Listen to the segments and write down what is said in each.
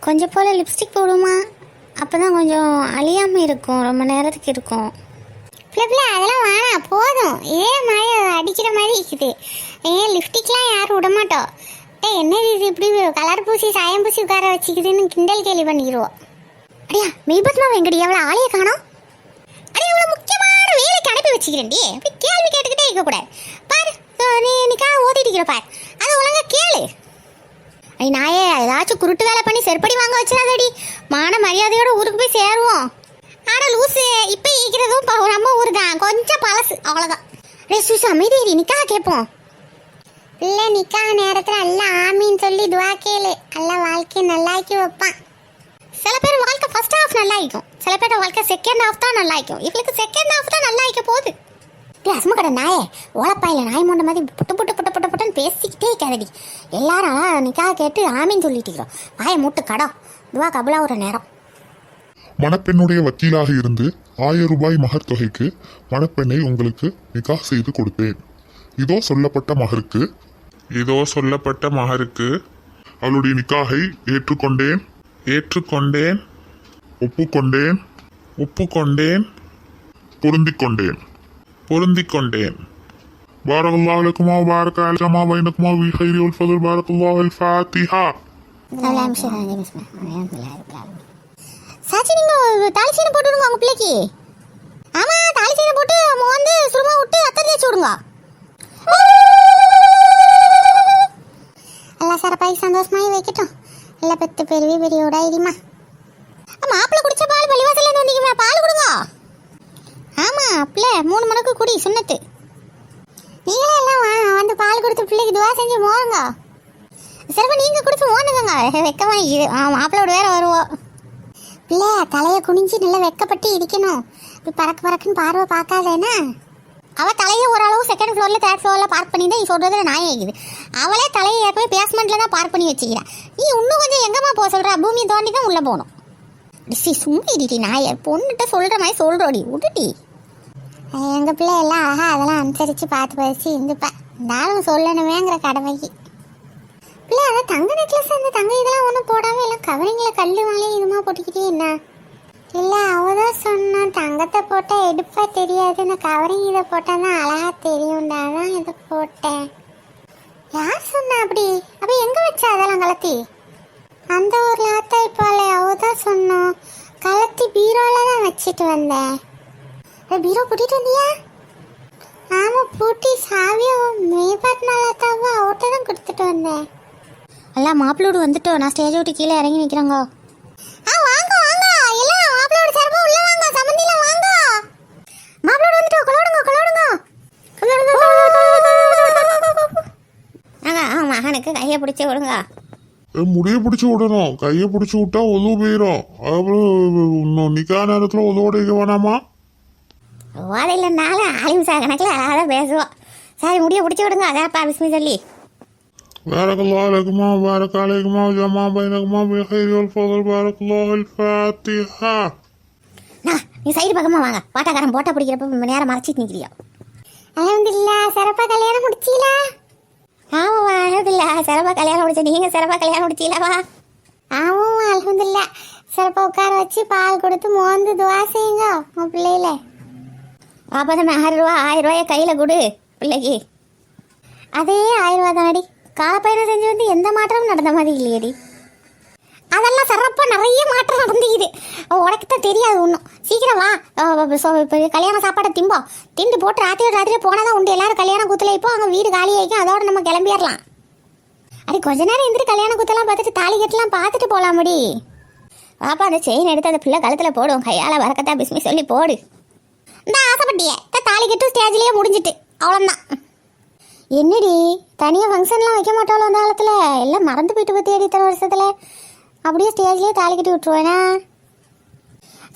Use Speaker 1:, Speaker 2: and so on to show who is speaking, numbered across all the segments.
Speaker 1: கொஞ்சம் போல் லிப்ஸ்டிக் போடுமா, அப்போ தான் கொஞ்சம் அழியாமல் இருக்கும், ரொம்ப நேரத்துக்கு இருக்கும். பிள்ளை அதெல்லாம் வேணாம், போதும். இதே மாதிரி அடிக்கிற மாதிரி இருக்குது. ஏன் லிப்ஸ்டிக்லாம் யாரும் விடமாட்டோம். என்னது இது இப்படி கலர் பூசி சாயம் பூசி உட்கார வச்சுக்குதுன்னு கிண்டல் கேள்வி பண்ணிடுவோம். அப்படியா மெய்பத்மாவை எங்கடி எவ்வளோ ஆளைய காணோம்? அடி எவ்வளோ முக்கியமான வேலைக்கு அனுப்பி வச்சுக்கிறேன்டி. அப்படி கேள்வி கேட்டுக்கிட்டே இருக்கக்கூடாது. பாரு நீக்காக ஓட்டிட்டு பாரு, அதை ஒழுங்கா கேளு. நாயே ஏதாச்சும் குருட்டு வேலை பண்ணி செருப்படி வாங்க வச்சிடாதடி. மான மரியாதையோட ஊருக்கு போய் சேருவோம். ஆனால் லூசு இப்போ இருக்கிறதும் நம்ம ஊர் தான், கொஞ்சம் பழசு, அவ்வளோதான். சூசு அமைதியடி, நிக்காக கேட்போம். இல்லை நிக்காக நேரத்தில் எல்லாம் ஆமின்னு சொல்லி துவா கேளு. எல்லாம் வாழ்க்கையை நல்லாக்கி வைப்பான். சில பேர் வாழ்க்கை ஃபர்ஸ்ட் ஹாஃப் நல்லா இருக்கும், சில பேர் வாழ்க்கை செகண்ட் ஹாஃப் தான் நல்லா இருக்கும். இவளுக்கு செகண்ட் ஹாஃப் தான் நல்லா இருக்க போகுது. அசும கடை நாயே, ஓலப்பாயில் நாய் மூண்ட மாதிரி புட்டு புட்டு புட்டு புட்டு புட்டுன்னு பேசிக்கிட்டே இருக்காதடி. எல்லாரும் நிக்காக கேட்டு ஆமின்னு சொல்லிட்டு வாயை மூட்டு கடா துவா கபலா ஒரு நேரம்.
Speaker 2: மணப்பெண்ணுடைய வக்கீலாக இருந்து 1000 ரூபாய் மகர் தொகைக்கு மணப்பெண்ணை உங்களுக்கு நிக்காஹ் செய்து கொடுப்பேன். இதோ சொல்லப்பட்ட மகருக்கு அவளுடைய நிக்காஹை ஏற்றுக்கொண்டேன், ஒப்புக்கொண்டேன், பொருந்திக்கொண்டேன். பாரக்கல்லாஹு லக்குமா வ பாரக அலைக்குமா பைனக்குமா பில் கைரி வல் ஃபضل. பாரக்கல்லாஹு அல் ஃபாத்திஹா.
Speaker 1: சாச்சி நீங்க தாலி சீனை போட்டு விடுங்க உங்க பிள்ளைக்கு. ஆமா தாலி சீனை போட்டு வந்து சுருமா விட்டு அத்தை தேய்ச்சி விடுங்க. எல்லாம் சிறப்பாக சந்தோஷமாகி வைக்கட்டும். எல்லாம் பெற்று பெரியவோட ஐடிமா. மாப்பிள்ளை குடிச்ச பால் பள்ளிவாசல்ல வந்தீங்க, பால் கொடுங்க. ஆமா பிள்ளை 3 மணிக்கு குடி சுண்ணத்து. நீங்களே எல்லாம் வந்து பால் கொடுத்து பிள்ளைக்கு துவா செஞ்சு மோருங்க. சிறப்பா நீங்க குடிச்சு மோனுங்க, வெக்கமா இது. மாப்பிள்ளோட வேற வருவோம். பிள்ளை தலையை குனிஞ்சு நல்லா வெக்கப்பட்டு இருக்கணும். இப்படி பறக்குன்னு பார்வை பார்க்காதேன்னா. அவள் தலையை ஓரளவு செகண்ட் ஃப்ளோரில் தேர்ட் ஃப்ளோரில் பார்க் பண்ணி தான் நீ சொல்கிறது நான் ஆகிக்குது. அவளே தலையை ஏற்கனவே பேஸ்மெண்ட்டில் தான் பார்க் பண்ணி வச்சுக்கிறேன். நீ இன்னும் கொஞ்சம் எங்கம்மா போக சொல்கிற? பூமியை தோண்டி தான் உள்ளே போகணும். சும்மிடி நாயை பொண்ணுகிட்ட சொல்கிற மாதிரி சொல்கிறோடி விட்டுட்டி. எங்கள் பிள்ளை எல்லாம் அழகா அதெல்லாம் அனுசரித்து பார்த்து பேசி இருந்துப்பா. இருந்தாலும் சொல்லணுமேங்கிற கடமைக்கு. பிள்ளை அதை தங்க நெக்லஸ் அந்த தங்க இதெல்லாம் ஒன்றும் போடாமல் எல்லாம் கவரிங்கில் கல் மாலே இதுமா போட்டுக்கிட்டே என்ன? இல்லை அவதான் சொன்னான் தங்கத்தை போட்டால் எடுப்பா தெரியாது, நான் கவரிங் இதை போட்டால் தான் அழகாக தெரியும்டா, தான் இதை போட்டேன். யார் சொன்னா அப்படி? அப்போ எங்கே வச்சா அதெல்லாம் கலத்தி? அந்த ஊரில் ஆத்தா இப்போ அவதான் சொன்னோம். கலத்தி பீரோவில் தான் வச்சுட்டு வந்தேன். பீரோ பூட்டிட்டு வந்தியா? ஆமாம் பூட்டி சாவியும் மேய்பாட்னாலத்தாவோ அவட்ட தான் கொடுத்துட்டு வந்தேன். எல்லாம் மாப்பிள்ளோடு வந்துட்டோம். நான் ஸ்டேஜ் விட்டு கீழே இறங்கி நிற்கிறாங்க. வாங்க வாங்க எல்லாம் மாப்பிள்ளோட சார்பாக உள்ள வாங்க. சம்மந்தில வாங்க. மாப்பிள்ளோடு வந்துட்டோம். கொலாடுங்க. மகனுக்கு கையை பிடிச்சி விடுங்க.
Speaker 2: முடிய பிடிச்சி விடணும். கையை பிடிச்சி விட்டா உதவு போயிடும். அப்புறம் நிக்கா நேரத்தில் உதவோட இருக்க வேணாமா?
Speaker 1: ஓதையிலனாலும் ஆலிம்சா கணக்கில் அழகாக பேசுவோம். சரி முடிய பிடிச்சி விடுங்க. அதாப்பா பிஸ்மி சொல்லி.
Speaker 2: பாரக்கல்லாஹு லக்குமா வ பாரக அலைக்குமா ஜமா பைனக்குமா பில் கைரி வல் ஃபضل. பாரக்கல்லாஹு அல் ஃபாத்திஹா.
Speaker 1: நீ சைடு பக்கமாக வாங்க. பாட்டாக்காரன் போட்டா பிடிக்கிறப்ப நேரம் மறைச்சிட்டு நிற்கிறியோ. அல்ஹம்துலில்லாஹ் சிறப்பாக கல்யாணம் முடிச்சீங்களா? ஆமாம்மா அல்ஹம்துலில்லாஹ் சிறப்பாக கல்யாணம் முடிச்சு. நீங்கள் சிறப்பாக கல்யாணம் முடிச்சீங்களாவா? ஆமாம்மா அல்ஹம்துலில்லாஹ் சிறப்பாக உட்கார வச்சு பால் கொடுத்து மோந்து துவா செய்யுங்க உன் பிள்ளையில. அப்போ தான் 1000 ரூபாயை கையில் கொடு பிள்ளைக்கு. அதே 1000 ரூபா தானடி. காலப்பயணம் செஞ்சு வந்து எந்த மாற்றமும் நடந்த மாதிரி இல்லையடி. அதெல்லாம் சிறப்பாக நிறைய மாற்றம் நடந்துக்குது. உனக்கு தான் தெரியாது ஒன்றும். சீக்கிரம் வா. இப்போ கல்யாண சாப்பாடை திண்டு போட்டு ராத்திரி போனால் தான் உண்டு. எல்லாரும் கல்யாணம் கூத்துல இப்போ அங்கே வீடு காலி ஆகிக்கும். அதோட நம்ம கிளம்பிடலாம். அது கொஞ்ச நேரம் இருந்துட்டு கல்யாண கூத்தெல்லாம் பார்த்துட்டு தாலி கட்டெல்லாம் பார்த்துட்டு போகலாமடி. பாப்பா அந்த செயின் எடுத்து அந்த பிள்ளை கழுத்தில் போடுவோம். கையால் வரக்கத்தா பிஸ்மி சொல்லி போடு. இந்த ஆசைப்பட்டியே தாலி கட்டு ஸ்டேஜ்லேயே முடிஞ்சிட்டு அவ்வளோதான். என்னடி தனியாக ஃபங்க்ஷன்லாம் வைக்க மாட்டாலும் அந்த காலத்தில் எல்லாம் மறந்து போயிட்டு பற்றி இத்தனை வருஷத்தில். அப்படியே ஸ்டேஜ்லேயே தாலி கட்டி விட்டுருவேனா?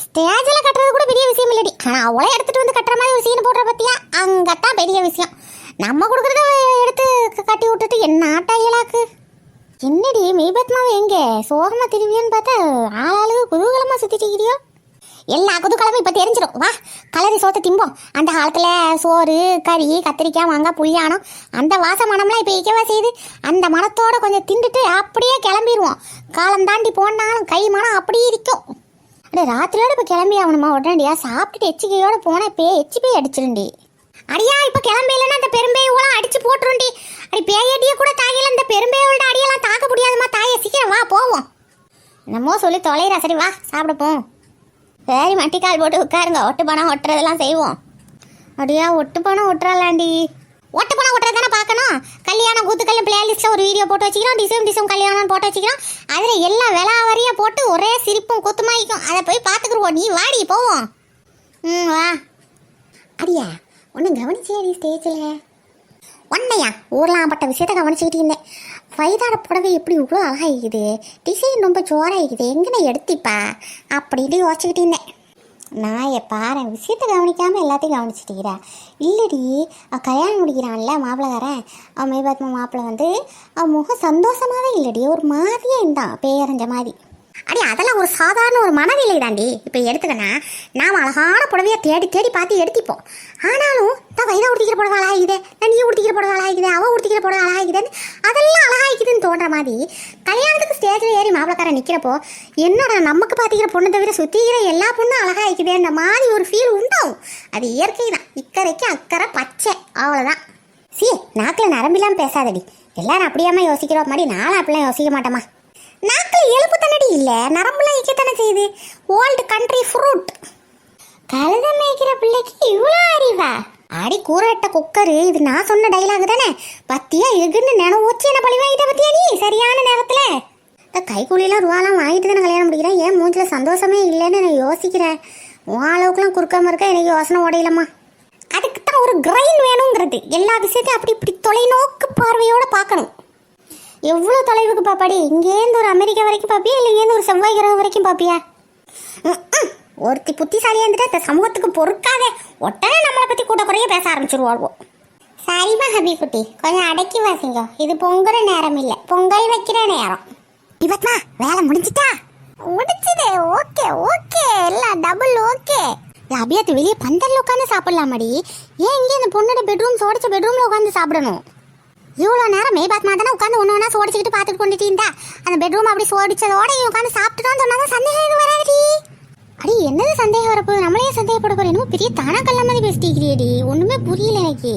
Speaker 1: ஸ்டேஜில் கட்டுறது கூட பெரிய விஷயம் இல்லடி. ஆனால் அவளே எடுத்துகிட்டு வந்து கட்டுற மாதிரி ஒரு சீன் போடுற பற்றியா அங்கே தான் பெரிய விஷயம். நம்ம கொடுக்குறத எடுத்து கட்டி விட்டுட்டு என்ன ஆட்டாயிலாக்கு. என்னடி மெய்பத்மாவை எங்கே சோகமாக திரும்பியோன்னு பார்த்தா ஆளாளுக்கு குதூகலமாக சுற்றிட்டு இருக்கிறியோ? எல்லா குதூகலமும் இப்போ தெரிஞ்சிடும். வா கலரி சோத்தை திம்போம். அந்த காலத்தில் சோறு கறி கத்திரிக்காய் மாங்காய் புளியானம் அந்த வாச மனம்லாம் இப்போ இக்கவா செய்யுது. அந்த மனத்தோட கொஞ்சம் திண்டுட்டு அப்படியே கிளம்பிடுவோம். காலம் தாண்டி போனாலும் கை மனம் அப்படியே இருக்கும். அப்படியே ராத்திரியோட இப்போ கிளம்பி ஆகணுமா? உடனடியா சாப்பிட்டுட்டு எச்சிக்கையோட போனால் இப்போ எச்சி போய் அடிச்சிருண்டி. அடியா இப்போ கிளம்பியிலன்னா அந்த பெரும்பேயோலாம் அடிச்சு போட்டுருண்டி. அடி பேயடியை கூட தாங்கல, அந்த பெரும்பேயோட அடியெல்லாம் தாக்க முடியாதுமா. தாயை சீக்கிரம் வா போவோம். என்னமோ சொல்லி தொலைகிறா. சரி வா சாப்பிடப்போம். சரி மட்டிக்கால் போட்டு உட்காருங்க. ஒட்டு பணம் ஒட்டுறதெல்லாம் செய்வோம். அப்படியா ஒட்டு பணம் ஒட்டுறாளாண்டி? ஒட்டு பணம் ஒட்டுறது தானே பார்க்கணும். கல்யாணம் கூத்துக்கல்யாணம் பிளேலிஸ்ட்டில் ஒரு வீடியோ போட்டு வச்சுக்கிறோம். டிசைம் கல்யாணம் போட்டு வச்சுக்கிறோம். அதில் எல்லா விலாவரியாக போட்டு ஒரே சிரிப்பும் குத்துமாய்க்கும். அதை போய் பார்த்துக்குருவோம். நீ வாடி போவோம். வா. அடியா ஒன்றும் கவனிச்சியா நீ ஸ்டேஜில்? ஒன்னையா ஊர்லாம் பட்ட விஷயத்த கவனிச்சுக்கிட்டு இருந்தேன். ஃபைதாட புடவை எப்படி இவ்வளோ அழகாகிக்குது, டிசைன் ரொம்ப ஜோராகிக்குது, எங்கே எடுத்திப்பா அப்படின்னு யோசிச்சுக்கிட்டு இருந்தேன். நான் பாரு விஷயத்தை கவனிக்காமல் எல்லாத்தையும் கவனிச்சுட்டீரா? இல்லடி கல்யாணம் முடிக்கிறான்ல மாப்பிள்ளைக்காரன், அவன் மேபாத்மா மாப்பிள்ளை வந்து அவன் முகம் சந்தோஷமாகவே இல்லடி, ஒரு மாதிரியே இருந்தான் பேரஞ்ச மாதிரி. அடி அதெல்லாம் ஒரு சாதாரண ஒரு மனநிலை தாண்டி. இப்போ எடுத்துக்கன்னா நாம் அழகான புடவையை தேடி தேடி பார்த்து எடுத்திப்போம். ஆனாலும் தான் வைதா உடுத்திக்கிற புடவை அழகாகிதே, நீ உடுத்திக்கிற புடவை அழகாகிதே, அவள் உடுத்திக்கிற புடவை அழகாகிதேன்னு அதெல்லாம் அழகாகிக்குதுன்னு தோன்ற மாதிரி கல்யாணத்துக்கு ஸ்டேஜில் ஏறி மாப்பிளக்காரன் நிற்கிறப்போ என்னோட நமக்கு பார்த்திக்கிற பொண்ணு தவிர சுற்றிக்கிற எல்லா பொண்ணும் அழகாகிக்குதேன்ற மாதிரி ஒரு ஃபீல் உண்டாகும். அது இயற்கை தான். இக்கரைக்கு அக்கறை பச்சை, அவ்வளோதான். நாக்கில் நரம்பிலாம் பேசாதடி. எல்லாரும் அப்படியாம யோசிக்கிற மாதிரி நானும் அப்படிலாம் யோசிக்க மாட்டேமா. நாக்கில் எலும்பு தண்ணடி இல்லை, நரம்புலாம் இக்கத்தானே செய்யுது. Old country fruit. கழுத மேய்க்கிற பிள்ளைக்கு இவ்வளோ அறிவா? அடி கூறட்ட குக்கரு. இது நான் சொன்ன டைலாக் தானே? பத்தியா எகுன்னு நினைவு வச்சு என்ன பழி வாங்கிட்ட பத்தியா நீ சரியான நேரத்தில்? இந்த கைக்கூலிலாம் ரூபாலாம் வாங்கிட்டு தானே கல்யாணம் முடிக்கிறேன். ஏன் மூஞ்சில் சந்தோஷமே இல்லைன்னு நான் யோசிக்கிறேன். உன் அளவுக்குலாம் குறுக்காம இருக்க எனக்கு யோசனை ஓடையிலம்மா. அதுக்கு தான் ஒரு கிரைன் வேணுங்கிறது. எல்லா விஷயத்தையும் அப்படி இப்படி தொலைநோக்கு பார்வையோடு பார்க்கணும். எவ்வளோ தொலைவுக்கு பாப்பாடி? இங்கேருந்து ஒரு அமெரிக்கா வரைக்கும் பார்ப்பியா, இல்லை இங்கேருந்து ஒரு செவ்வாய் கிரகம் வரைக்கும் பார்ப்பியா? ஒருத்தி புத்திசாலியாக இருந்துட்டு இந்த சமூகத்துக்கு பொறுக்காதே உடனே நம்மளை பற்றி கூட்ட குறைய பேச ஆரம்பிச்சிருவாள்வோம். சரிமா ஹபி குட்டி, கொஞ்சம் அடக்கி வாசிங்க. இது பொங்குற நேரம் இல்லை, பொங்கல் வைக்கிற நேரம். இவத்மா வேலை முடிஞ்சிட்டா? முடிச்சுதே. ஓகே ஓகே, எல்லாம் டபுள் ஓகே. அபியாத்து வெளியே பந்தல்ல உட்காந்து சாப்பிடலாமாடி? ஏன் இங்கே இந்த பொண்ணோட பெட்ரூம் சோடிச்ச பெட்ரூமில் உட்காந்து சாப்பிடணும்? இவ்வளோ நேரம் மேபாத்மா தானே உட்காந்து ஒன்று ஒன்றா சோடிச்சுக்கிட்டு பார்த்துட்டு கொண்டுட்டு இருந்தா. அந்த பெட்ரூம் அப்படி சோடிச்சதோட உட்காந்து சாப்பிட்டுதான் சொன்னாதான் சந்தேகம் எதுவும் வராதுடி. அடி என்னது சந்தேகம் வரப்போகுது? நம்மளே சந்தேகப்பட போகிறோம். என்னமோ பெரிய தானா கல்ல மாதிரி பேசிட்டிருக்கிறியடி. ஒன்றுமே புரியல எனக்கு.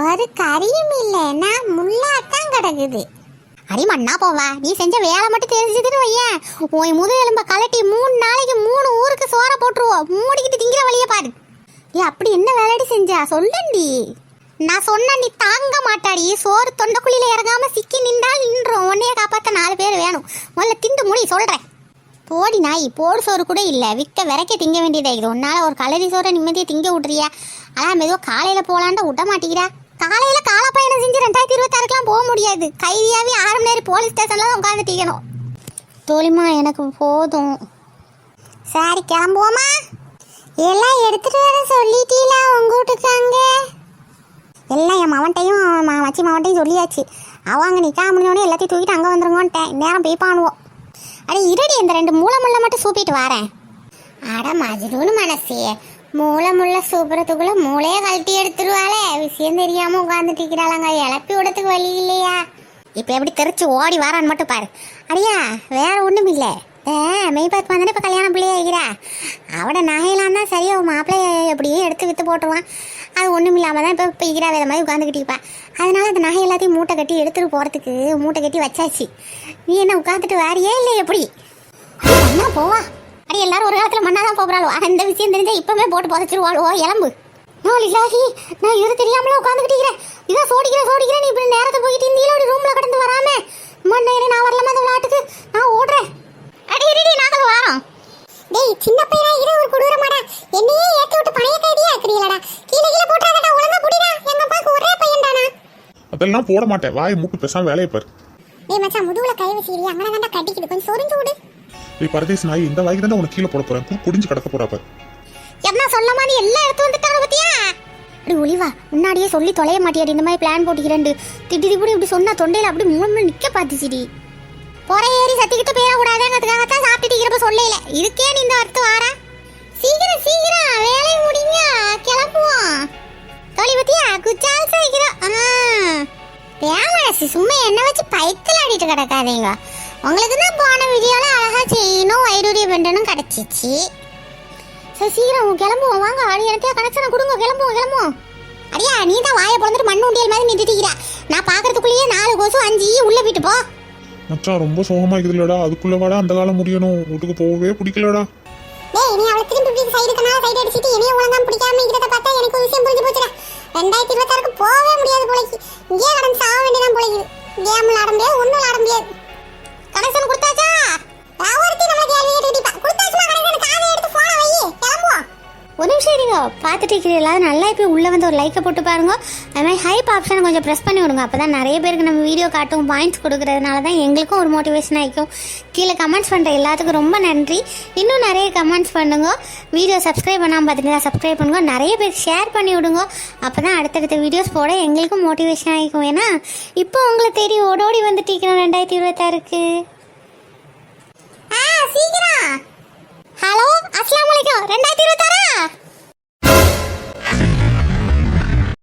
Speaker 1: ஒரு கறியும் இல்லைன்னா முள்ளாத்தான் கிடக்குது. அடி மண்ணா போவா, நீ செஞ்ச வேலை மட்டும் தெரிஞ்சதுன்னு வையன், உன் முது எலும்ப கலட்டி 3 நாளைக்கு 3 ஊருக்கு சோற போட்டுருவோம். மூடிக்கிட்டு திங்கிற வழியை பாரு. அப்படி என்ன வேலைடி செஞ்சா சொல்லண்டி? நான் சொன்ன நீ தாங்க மாட்டாடி. சோறு தொண்டைக்குழியில இறங்காம சிக்கி நின்றால் நின்றோம். உன்னையே காப்பாற்ற 4 பேர் வேணும். முதல்ல திண்டு மூடி சொல்கிறேன். போடி நாய், போடு சோறு கூட இல்லை, விற்க விரைக்க திங்க வேண்டியதாக இது. ஒன்னால் ஒரு கலரி சோறை நிம்மதியை திங்க விட்றியா? அதான் மெதுவாக காலையில் போகலான்ட்டு விட மாட்டேங்கிறா. காலையில் காலப்பயணம் செஞ்சு 2026க்கெலாம் போக முடியாது. கைதியாகவே 6 மணி நேரம் போலீஸ் ஸ்டேஷனில் தான் உட்காந்துட்டீங்கணும். தோழிமா எனக்கு போதும். சரி கிளம்புவோமா? எல்லாம் எடுத்துகிட்டு வர சொல்லிட்டீங்களா உங்க வீட்டுக்காங்க? எல்லாம் என் மவன்ட்டையும் மச்சி மவன்ட்டையும் சொல்லியாச்சு. அவங்க நிற்கா முடிஞ்சோடனே எல்லாத்தையும் தூக்கிட்டு அங்கே வந்துருங்கோன்ட்டேன். நேரம் போய் பண்ணுவோம். அட இருடி, இந்த 2 மூளை முள்ள மட்டும் சூப்பிட்டு வரேன். அட மஜ்னூனு மனசே, மூளை முள்ள சூப்புறதுக்குள்ள மூளையே கழட்டி எடுத்துருவாளே. விஷயம் தெரியாமல் உட்காந்துட்டு இருக்கிறாளாங்க. இழப்பி விடத்துக்கு வழி இல்லையா? இப்போ எப்படி தெரிச்சு ஓடி வரான்னு மட்டும் பாரு. அடியா வேற ஒன்றும் இல்லை. மெய்பாத் வந்தானே இப்போ கல்யாணம் பிள்ளையா இருக்கிறா. அவட நகையெல்லாம் தான் சரியா மாப்பிள்ளைய எப்படியே எடுத்து விற்று போட்டுருவான். அது ஒன்றும் இல்லாமல் தான் இப்போ இருக்கிறா வேறு மாதிரி உட்காந்துக்கிட்டிப்பா. அதனால அந்த நகை எல்லாத்தையும் மூட்டை கட்டி எடுத்துகிட்டு போகிறதுக்கு மூட்டை கட்டி வச்சாச்சு. நீ என்ன உட்காந்துட்டு வேறியே இல்லை எப்படி? மண்ணா போவா? அடி எல்லாரும் ஒரு காலத்தில் மண்ணா தான் போகிறாளோ. அந்த விஷயம் தெரிஞ்சால் இப்போவே போட்டு புதைச்சிருவாளோ. எலும்பு இல்லாஹி, நான் இது தெரியாமலே உட்காந்துக்கிட்டீங்கிறேன். இதான் சோடிக்கிறேன் நீ இப்படி நேரத்தை போயிட்டு இருந்தீங்களோ அப்படி ரூமில் கடந்து வராமல் மண்ணேறி நான் வரலாமா அந்த விளையாட்டுக்கு? நான் ஓடுறேன். அடி இருடி, நாங்களும் வரோம். டேய் சின்ன பையனா இரு, ஒரு குடுறமாடா. என்னையே ஏத்தி விட்டு பழைய கைடியா ஆக்குறீங்களடா. கீழ போடாதடா, ஒழுங்கா புடிடா. எங்க அப்பாக்கு ஒரே பையன் தானா?
Speaker 2: அதெல்லாம் போட மாட்டேன். வாயை மூக்கு பேசாம வேலையை பாரு.
Speaker 1: டேய் மச்சான், முதுகுல கை வச்சிரியா? அங்கன தான்டா கட்டிக்கிட்டு கொஞ்சம் சொரிஞ்சு விடு.
Speaker 2: டேய் பரதேசி நாய், இந்த வாய்க்கு தான் உனக்கு கீழ போட போறேன். குடிஞ்சு கடக்க போறா பாரு.
Speaker 1: என்ன சொன்ன மாதிரி எல்லாம் எடுத்து வந்துட்டாங்க பத்தியா? அடி ஒளிவா, முன்னாடியே சொல்லி தொலைய மாட்டியாடி. இந்த மாதிரி பிளான் போட்டுக்கிறேன். திட்டி இப்படி சொன்னா தொண்டையில அப்படி மூணு நிக்க பாத்துச்சிடி. பொற ஏறி சத்திக்கிட்டு போயிடக்கூடாதுங்கிறதுக்காகத்தான் சாப்பிட்டுட்டு இருக்கிறப்ப சொல்லல. இதுக்கே நீ இந்த வரத்து வாரா? சீக்கிரம் சீக்கிரம் வேலையை முடிங்க, கிளம்புவோம். தோழி பத்தியா குச்சால் சீக்கிரம். பேமாசி சும்மா என்ன வச்சு பைத்தில் ஆடிட்டு கிடக்காதீங்க. உங்களுக்கு தான் போன வீடியோல அழகா செய்யணும் வைடூரிய பெண்டனும் கிடைச்சிச்சு. சரி சீக்கிரம் கிளம்புவோம் வாங்க. அடி எனக்கே கனெக்ஷனை கொடுங்க. கிளம்புவோம். அடியா நீ தான் வாயை பிறந்துட்டு மண்ணு உண்டியல் மாதிரி நின்றுட்டிக்கிறா. நான் பாக்குறதுக்குள்ளேயே 4 கொசு 5 உள்ள போயிட்டு போ.
Speaker 2: மச்சான் ரொம்ப சோகமா இருக்குதுலடா, அதுக்குள்ள வாடா அந்த காலம் முடியணும். வீட்டுக்கு போகவே பிடிக்கலடா.
Speaker 1: டேய் நீ அவளை திரும்பி இப்படி சைடு கண்ணா சைடு அடிச்சிட்டு என்னைய ஒழுங்காம பிடிக்காம இருக்கிறத பார்த்தா எனக்கு ஒரு விஷயம் புரிஞ்சு போச்சுடா. 2026க்கு போகவே முடியாது போலக்கு. இங்கே கடந்து சாக வேண்டியதான் போலக்கு. கேம் விளையாட முடியாது, ஒன்றும் விளையாட முடியாது. கனெக்ஷன் கொடுத்தாச்சா? ஒருத்தி நம்ம கேள்வி கேட்டுக்கிட்டா. கொடுத்தாச்சுமா கனெக்ஷன் காதை எடுத்து போன வை. கிளம்புவோம். ஒரு நிமிஷம் இருங்க. பார்த்துட்டு இருக்கிறீங்களா? நல்லா இப்போ உள்ளே வந்து ஒரு லைக்கை போட்டு பாருங்க. அது மாதிரி ஹைப் ஆப்ஷனை கொஞ்சம் ப்ரெஸ் பண்ணி விடுங்க. அப்போ தான் நிறைய பேருக்கு நம்ம வீடியோ காட்டும். பாயிண்ட்ஸ் கொடுக்குறதுனால தான் எங்களுக்கும் ஒரு மோட்டிவேஷன் ஆகிக்கும். கீழே கமெண்ட்ஸ் பண்ணுற எல்லாத்துக்கும் ரொம்ப நன்றி. இன்னும் நிறைய கமெண்ட்ஸ் பண்ணுங்க. வீடியோ சப்ஸ்கிரைப் பண்ணாமல் பார்த்துட்டு சப்ஸ்கிரைப் பண்ணுங்க. நிறைய பேருக்கு ஷேர் பண்ணி விடுங்க. அப்போ தான் அடுத்தடுத்த வீடியோஸ் போட எங்களுக்கும் மோட்டிவேஷன் ஆகிக்கும். ஏன்னா இப்போ உங்களை தேடி ஓடோடி வந்துட்டு 2026க்கு